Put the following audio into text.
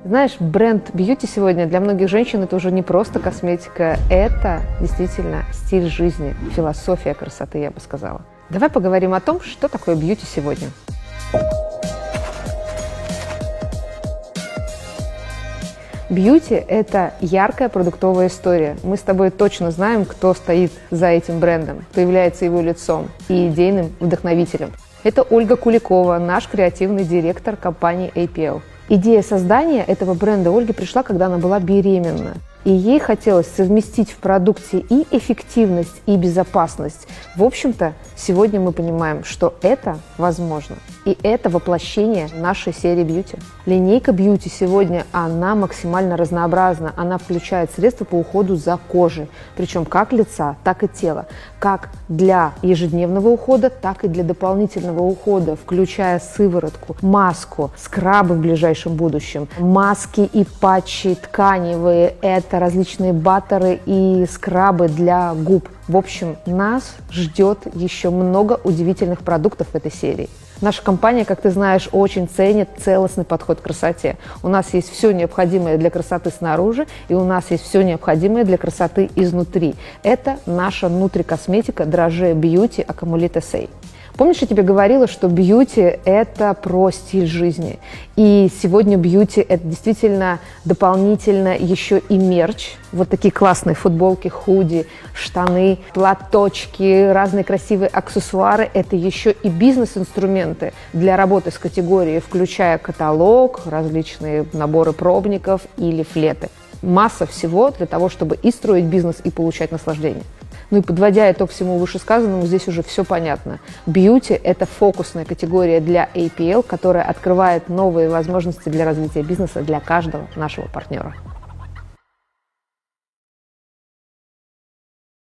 Знаешь, бренд бьюти сегодня для многих женщин это уже не просто косметика, это действительно стиль жизни, философия красоты, я бы сказала. Давай поговорим о том, что такое бьюти сегодня. Бьюти – это яркая продуктовая история. Мы с тобой точно знаем, кто стоит за этим брендом, кто является его лицом и идейным вдохновителем. Это Ольга Куликова, наш креативный директор компании APL. Идея создания этого бренда Ольге пришла, когда она была беременна. И ей хотелось совместить в продукте и эффективность, и безопасность. В общем-то, сегодня мы понимаем, что это возможно. И это воплощение нашей серии бьюти. Линейка бьюти сегодня, она максимально разнообразна. Она включает средства по уходу за кожей. Причем как лица, так и тела. Как для ежедневного ухода, так и для дополнительного ухода, включая сыворотку, маску, скрабы в ближайшем будущем, маски и патчи тканевые, это различные баттеры и скрабы для губ. В общем, нас ждет еще много удивительных продуктов в этой серии. Наша компания, как ты знаешь, очень ценит целостный подход к красоте. У нас есть все необходимое для красоты снаружи, и у нас есть все необходимое для красоты изнутри. Это наша нутрикосметика Дрожжи Бьюти Аккумулит Эссей. Помнишь, я тебе говорила, что бьюти – это про стиль жизни. И сегодня бьюти – это действительно дополнительно еще и мерч. Вот такие классные футболки, худи, штаны, платочки, разные красивые аксессуары – это еще и бизнес-инструменты для работы с категорией, включая каталог, различные наборы пробников и лифлеты. Масса всего для того, чтобы и строить бизнес, и получать наслаждение. Ну и подводя итог всему вышесказанному, здесь уже все понятно. Бьюти – это фокусная категория для APL, которая открывает новые возможности для развития бизнеса для каждого нашего партнера.